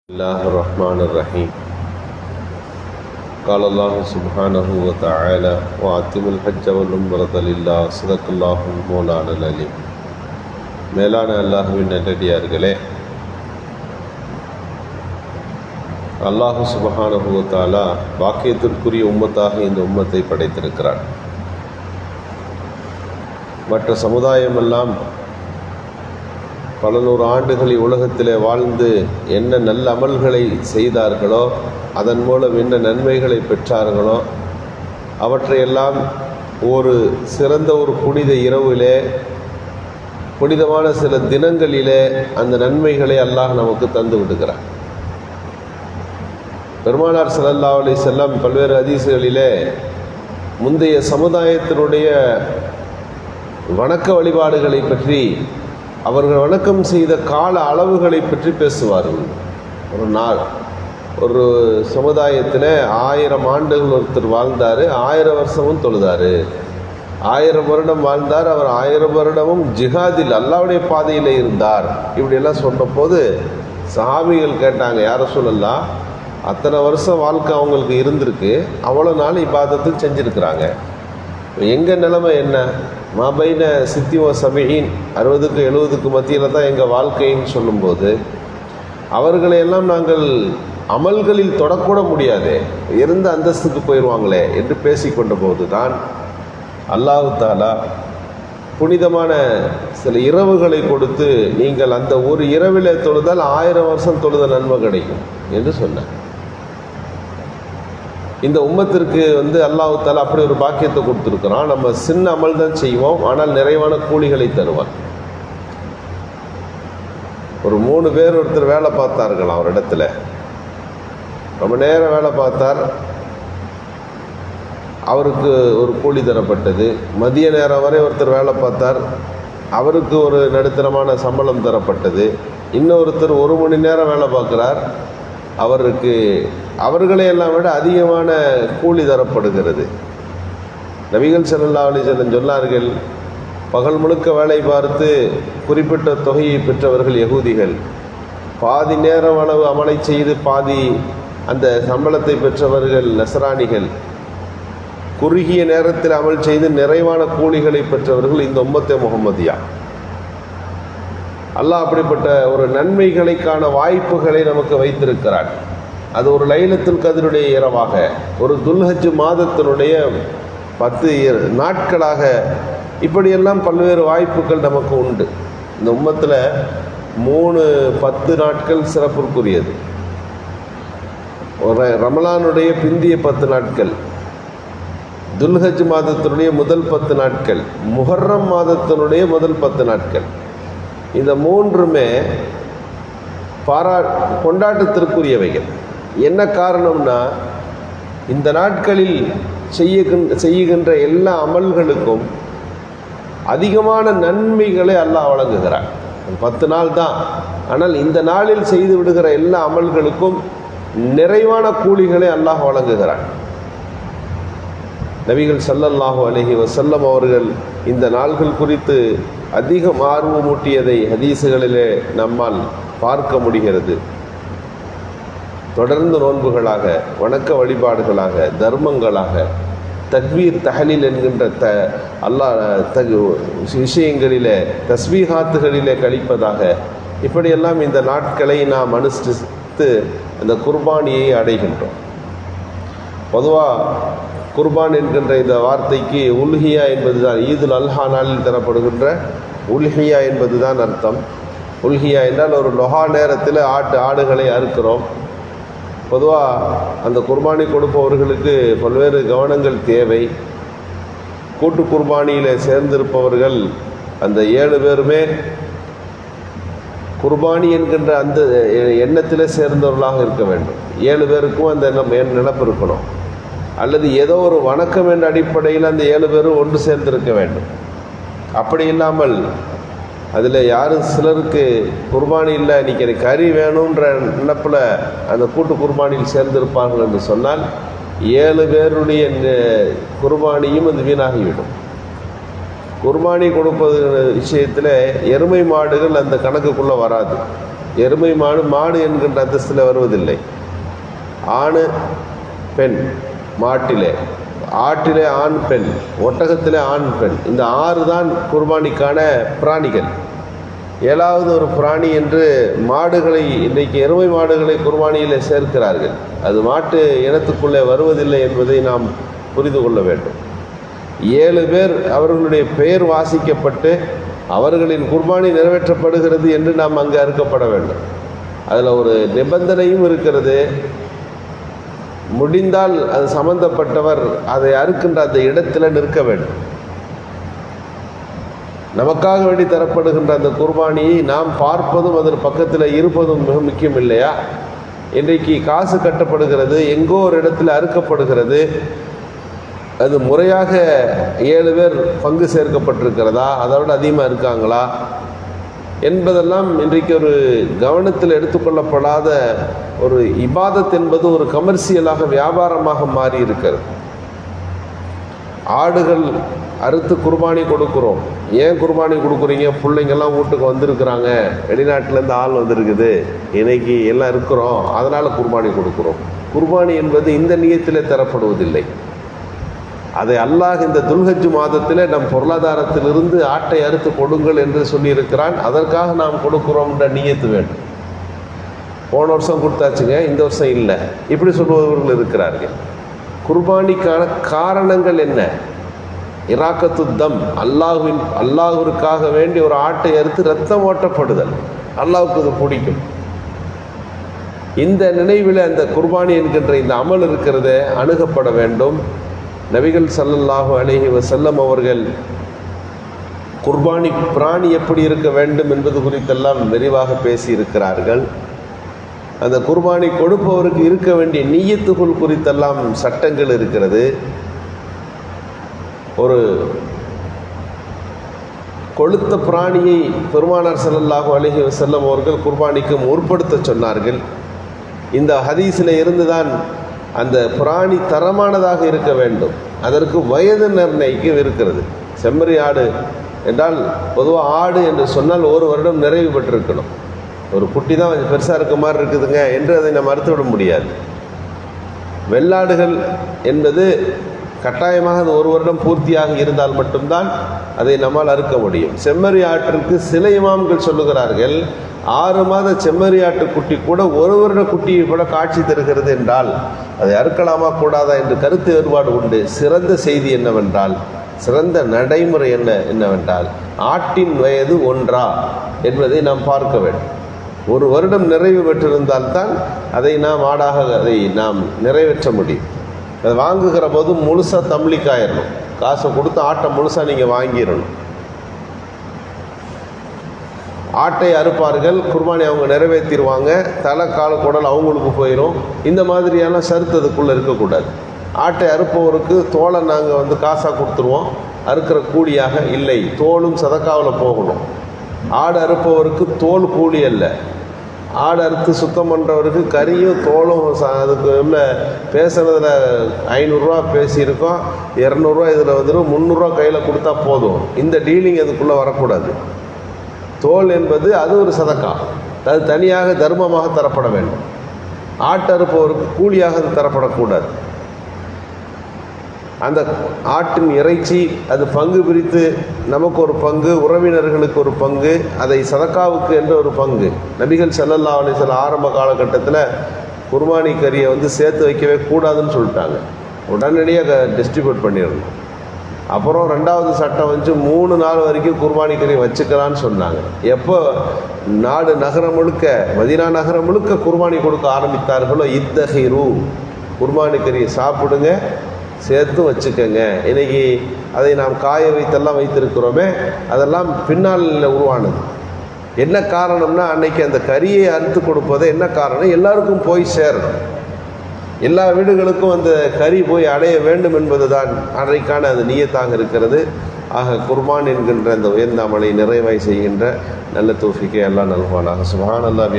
الله الرحمن الرحيم قال الله سبحانه وتعالى وأتم الحج والعمرة لله صدق الله مولانا العليم. மேலான அல்லாஹ்வின் நல்லடியார்களே, அல்லாஹ் சுப்ஹானஹு வ தஆலா வாக்கியத்திற்குரிய உம்மத்தாக இந்த உம்மத்தை படைத்திருக்கிறார். மற்ற சமுதாயமெல்லாம் பல நூறு ஆண்டுகள் உலகத்திலே வாழ்ந்து என்ன நல்ல அமல்களை செய்தார்களோ, அதன் மூலம் என்ன நன்மைகளை பெற்றார்களோ, அவற்றையெல்லாம் ஒரு சிறந்த ஒரு புனித இரவிலே, புனிதமான சில தினங்களிலே அந்த நன்மைகளை அல்லாஹ் நமக்கு தந்து விடுகிறார். பெருமானார் ஸல்லல்லாஹு அலைஹி வஸல்லம் பல்வேறு ஹதீஸ்களிலே முந்தைய சமுதாயத்தினுடைய வணக்க வழிபாடுகளை பற்றி, அவர்கள் வணக்கம் செய்த கால அளவுகளை பற்றி பேசுவார்கள். ஒரு சமுதாயத்தில் 1000 ஆண்டுகள் ஒருத்தர் வாழ்ந்தார், 1000 வருஷமும் தொழுதார். 1000 வருடம் வாழ்ந்தார், அவர் 1000 வருடமும் ஜிஹாதில் அல்லாஹ்வுடைய பாதையில் இருந்தார். இப்படியெல்லாம் சொன்ன போது சஹாபிகள் கேட்டாங்க, யார் ரசூலல்லாஹ், அத்தனை வருஷம் வாழ்க்கை அவங்களுக்கு இருந்திருக்கு, அவ்வளோ நாள் இபாதத்தும் செஞ்சுருக்கிறாங்க, எங்கள் நிலைமை என்ன? மாபைன சித்திவ சபீன், 60க்கு 70க்கு மத்தியில் தான் எங்கள் வாழ்க்கைன்னு சொல்லும்போது, அவர்களையெல்லாம் நாங்கள் அமல்களில் தொடக்கூட முடியாதே, இருந்த அந்தஸ்துக்கு போயிடுவாங்களே என்று பேசிக்கொண்ட போது தான் அல்லாஹ் தஆலா புனிதமான சில இரவுகளை கொடுத்து, நீங்கள் அந்த ஒரு இரவிலே தொழுதால் 1000 வருஷம் தொழுத நன்மை கிடைக்கும் என்று சொன்னார். இந்த உம்மத்திற்கு அல்லாஹ் தஆலா அப்படி ஒரு பாக்கியத்தை கொடுத்துருக்குறான். நம்ம சின்ன அமல் தான் செய்வோம், ஆனால் நிறைவான கூலிகளை தருவான். ஒரு 3 பேர் ஒருத்தர் வேலை பார்த்தார்களாம் ஒரு இடத்துல, ரொம்ப நேரம் வேலை பார்த்தார், அவருக்கு ஒரு கூலி தரப்பட்டது. மதிய நேரம் வரை ஒருத்தர் வேலை பார்த்தார், அவருக்கு ஒரு நடுத்தரமான சம்பளம் தரப்பட்டது. இன்னொருத்தர் 1 மணி நேரம் வேலை பார்க்குறார், அவருக்கு அவர்களையெல்லாம் விட அதிகமான கூலி தரப்படுகிறது. நபிகள் ஸல்லல்லாஹு அலைஹி வஸல்லம் சொன்னார்கள், பகல் முழுக்க வேலை பார்த்து குறிப்பிட்ட தொகையை பெற்றவர்கள் யகூதிகள், பாதி நேரம் அளவு அமலை செய்து பாதி அந்த சம்பளத்தை பெற்றவர்கள் நஸ்ரானிகள், குறுகிய நேரத்தில் அமல் செய்து நிறைவான கூலிகளை பெற்றவர்கள் இந்த உம்மத்தே முஹம்மதியா. அல்லாஹ் அப்படிப்பட்ட ஒரு நன்மைகளுக்கான வாய்ப்புகளை நமக்கு வைத்திருக்கிறார். அது ஒரு லைலத்துல் கத்ருடைய இரவாக, ஒரு துல்ஹஜ் மாதத்தினுடைய 10 நாட்களாக, இப்படியெல்லாம் பல்வேறு வாய்ப்புகள் நமக்கு உண்டு. இந்த உம்மத்தில் 10 நாட்கள் சிறப்புக்குரியது. ஒரு ரமலானுடைய பிந்திய 10 நாட்கள், துல்ஹஜ் மாதத்தினுடைய முதல் 10 நாட்கள், முஹர்ரம் மாதத்தினுடைய முதல் 10 நாட்கள், இந்த 3மே கொண்டாட்டத்திற்குரியவைகள். என்ன காரணம்னா, இந்த நாட்களில் செய்யுகின்ற எல்லா அமல்களுக்கும் அதிகமான நன்மைகளை அல்லாஹ் வழங்குகிறார். 10 நாள் தான், ஆனால் இந்த நாளில் செய்து விடுகிற எல்லா அமல்களுக்கும் நிறைவான கூலிகளை அல்லாஹ் வழங்குகிறார். நபிகள் ஸல்லல்லாஹு அலைஹி வஸல்லம் அவர்கள் இந்த நாள்கள் குறித்து அதிகம் ஆர்வமூட்டியதை ஹதீஸுகளிலே நம்மால் பார்க்க முடிகிறது. தொடர்ந்து நோன்புகளாக, வணக்க வழிபாடுகளாக, தர்மங்களாக, தக்பீர் தஹலீல் என்கின்ற விஷயங்களிலே, தஸ்பீஹாத்துகளிலே கழிப்பதாக, இப்படியெல்லாம் இந்த நாட்களை நாம் அனுஷ்டித்து அந்த குர்பானியை அடைகின்றோம். பொதுவாக குர்பான் என்கின்ற இந்த வார்த்தைக்கு உல்ஹியா என்பது தான், ஈதுல் அல்ஹா நாளில் தரப்படுகின்ற உல்ஹியா என்பது தான் அர்த்தம். உல்ஹியா என்றால் ஒரு லொஹா நேரத்தில் ஆடுகளை அறுக்கிறோம். பொதுவாக அந்த குர்பானி கொடுப்பவர்களுக்கு பல்வேறு கவனங்கள் தேவை. கூட்டு குர்பானியில் சேர்ந்திருப்பவர்கள் அந்த 7 பேருமே குர்பானி என்கின்ற அந்த எண்ணத்தில் சேர்ந்தவர்களாக இருக்க வேண்டும். 7 பேருக்கும் அந்த நினைப்பு இருக்கணும். அல்லது ஏதோ ஒரு வணக்கம் என்ற அடிப்படையில் அந்த 7 பேரும் ஒன்று சேர்ந்திருக்க வேண்டும். அப்படி இல்லாமல் அதில் யாரும் சிலருக்கு குர்பானி இல்லை, இன்றைக்கி எனக்கு கறி வேணுன்ற நினைப்பில் அந்த கூட்டு குர்பானியில் சேர்ந்திருப்பார்கள் என்று சொன்னால் 7 பேருடைய குர்பானியும் அது வீணாகிவிடும். குர்பானி கொடுப்பது விஷயத்தில் எருமை மாடுகள் அந்த கணக்குக்குள்ளே வராது. எருமை மாடு மாடு என்கின்ற அந்தஸ்தில் வருவதில்லை. ஆண் பெண் மாட்டிலே, ஆட்டிலே ஆண் பெண், ஒட்டகத்திலே ஆண் பெண், இந்த 6 தான் குர்பானிக்கான பிராணிகள். 7வது ஒரு பிராணி என்று மாடுகளை, இன்றைக்கு எருமை மாடுகளை குர்பானியில் சேர்க்கிறார்கள். அது மாட்டு இனத்துக்குள்ளே வருவதில்லை என்பதை நாம் புரிந்து கொள்ள வேண்டும். 7 பேர் அவர்களுடைய பெயர் வாசிக்கப்பட்டு அவர்களின் குர்பானி நிறைவேற்றப்படுகிறது என்று நாம் அங்கு அறுக்கப்பட வேண்டும். அதில் ஒரு நிபந்தனையும் இருக்கிறது. முடிந்தால் அது சம்பந்தப்பட்டவர் அதை அறுக்கின்ற அந்த இடத்துல நிற்க வேண்டும். நமக்காக வேண்டி தரப்படுகின்ற அந்த குர்பானியை நாம் பார்ப்பதும் அதன் பக்கத்தில் இருப்பதும் மிக முக்கியம் இல்லையா? இன்றைக்கு காசு கட்டப்படுகிறது, எங்கோ ஒரு இடத்துல அறுக்கப்படுகிறது. அது முறையாக 7 பேர் பங்கு சேர்க்கப்பட்டிருக்கிறதா, அதோடு அதிகமாக இருக்காங்களா என்பதெல்லாம் இன்றைக்கு ஒரு கவனத்தில் எடுத்துக்கொள்ளப்படாத ஒரு இபாதத் என்பது ஒரு கமர்ஷியலாக, வியாபாரமாக மாறி இருக்கிறது. ஆடுகள் அறுத்து குர்பானி கொடுக்குறோம். ஏன் குர்பானி கொடுக்குறீங்க? பிள்ளைங்கள்லாம் வீட்டுக்கு வந்திருக்கிறாங்க, வெளிநாட்டிலேருந்து ஆள் வந்திருக்குது, இன்னைக்கு எல்லாம் இருக்கிறோம், அதனால் குர்பானி கொடுக்குறோம். குர்பானி என்பது இந்த நியத்திலே தரப்படுவதில்லை. அதை அல்லாஹ் இந்த துல்ஹஜ் மாதத்தில் நம் பொருளாதாரத்திலிருந்து ஆட்டை அறுத்து கொடுங்கள் என்று சொல்லியிருக்கிறான். அதற்காக நாம் கொடுக்குறோம்ன்ற நியத்து வேண்டும். போன வருஷம் கொடுத்தாச்சுங்க, இந்த வருஷம் இல்லை, இப்படி சொல்பவர்கள் இருக்கிறார்கள். குர்பானிக்கான காரணங்கள் என்ன? இராக்கத்துத்தம், அல்லாஹ்விற்காக வேண்டி ஒரு ஆட்டை அறுத்து ரத்தம் ஓட்டப்படுதல், அல்லாஹ்வுக்கு அது பிடிக்கும். இந்த நினைவில் அந்த குர்பானி என்கின்ற இந்த அமல் இருக்கிறதே அணுகப்பட வேண்டும். நபிகள் ஸல்லல்லாஹு அலைஹி வஸல்லம் அவர்கள் குர்பானி பிராணி எப்படி இருக்க வேண்டும் என்பது குறித்தெல்லாம் விரிவாக பேசியிருக்கிறார்கள். அந்த குர்பானி கொடுப்பவருக்கு இருக்க வேண்டிய நிய்யத்துகள் குறித்தெல்லாம் சட்டங்கள் இருக்கிறது. ஒரு கொழுத்த பிராணியை பெருமானார் ஸல்லல்லாஹு அலைஹி வஸல்லம் அவர்கள் குர்பானிக்கு முற்படுத்த சொன்னார்கள். இந்த ஹதீஸில் இருந்துதான் அந்த பிராணி தரமானதாக இருக்க வேண்டும். அதற்கு வயது நிர்ணயிக்க இருக்கிறது. செம்மறி ஆடு என்றால் பொதுவாக ஆடு என்று சொன்னால் 1 வருடம் நிறைவு பெற்றிருக்கணும். ஒரு குட்டி தான் கொஞ்சம் பெருசாக இருக்க மாதிரி இருக்குதுங்க என்று அதை நம்ம மறுத்துவிட முடியாது. வெள்ளாடுகள் என்பது கட்டாயமாக அது 1 வருடம் பூர்த்தியாக இருந்தால் மட்டும்தான் அதை நம்மால் அறுக்க முடியும். செம்மறி ஆட்டிற்கு சில இமாம்கள் சொல்லுகிறார்கள், 6 மாத செம்மறி ஆட்டு குட்டி கூட 1 வருட குட்டியை கூட காட்சி தருகிறது என்றால் அதை அறுக்கலாமா கூடாதா என்று கருத்து வேறுபாடு உண்டு. சிறந்த செய்தி என்னவென்றால், சிறந்த நடைமுறை என்னவென்றால் ஆட்டின் வயது 1 என்பதை நாம் பார்க்க வேண்டும். 1 வருடம் நிறைவு பெற்றிருந்தால்தான் அதை நாம் ஆடாக அதை நாம் நிறைவேற்ற முடியும். அதை வாங்குகிற போது முழுசாக தம்லிக்காயிடணும். காசை கொடுத்து ஆட்டை முழுசாக நீங்கள் வாங்கிடணும். ஆட்டை அறுப்பார்கள், குர்பானி அவங்க நிறைவேற்றிடுவாங்க, தலை கால் குடல் அவங்களுக்கு போயிடும். இந்த மாதிரியான சருத்து அதுக்குள்ளே இருக்கக்கூடாது. ஆட்டை அறுப்பவருக்கு தோலை நாங்கள் காசாக கொடுத்துருவோம், அறுக்கிற கூலியாக இல்லை, தோலும் சதக்காவில் போகணும். ஆடு அறுப்பவருக்கு தோல் கூலி அல்ல. ஆடு அறுத்து சுத்தம் பண்ணுறவருக்கு கறியும் தோலும் அதுக்கு உள்ள பேசுனதில் 500 ரூபா பேசியிருக்கோம், 200 ரூபா இதில் வந்துடும், 300 ரூபா கையில் கொடுத்தா போதும். இந்த டீலிங் அதுக்குள்ளே வரக்கூடாது. தோல் என்பது அது ஒரு சதக்கா, அது தனியாக தர்மமாக தரப்பட வேண்டும். ஆட்டு அறுப்பவருக்கு கூலியாக அது தரப்படக்கூடாது. அந்த ஆட்டின் இறைச்சி அது பங்கு பிரித்து நமக்கு ஒரு பங்கு, உறவினர்களுக்கு ஒரு பங்கு, அதை சதக்காவுக்கு என்ற ஒரு பங்கு. நபிகள் ஸல்லல்லாஹு அலைஹி வஸல்லம் ஆரம்ப காலகட்டத்தில் குர்பானி கறியை சேர்த்து வைக்கவே கூடாதுன்னு சொல்லிட்டாங்க. உடனடியாக டிஸ்ட்ரிபியூட் பண்ணிடணும். அப்புறம் 2வது சட்டம் 3 நாள் வரைக்கும் குர்பானி கறி வச்சுக்கலான்னு சொன்னாங்க. எப்போ நாடு நகரம் முழுக்க, மதீனா நகரம் முழுக்க குர்பானி கொடுக்க ஆரம்பித்தார்களோ, இத்தஹிரு, குர்பானி கறியை சாப்பிடுங்க, சேர்த்து வச்சுக்கோங்க. இன்றைக்கி அதை நாம் காய வைத்தெல்லாம் வைத்திருக்கிறோமே, அதெல்லாம் பின்னால் உருவானது. என்ன காரணம்னா, அன்னைக்கு அந்த கறியை அறுத்து கொடுப்பது என்ன காரணம்? எல்லாருக்கும் போய் சேரணும், எல்லா வீடுகளுக்கும் அந்த கறி போய் அடைய வேண்டும் என்பது தான் அன்றைக்கான அது நியத்தாக இருக்கிறது. ஆக குர்பான் என்கின்ற அந்த உயர்ந்த அமலை நிறைவாய் செய்கின்ற நல்ல தௌஃபீக்கை அல்லாஹ் நல்குவானாக. சுப்ஹானல்லாஹ்.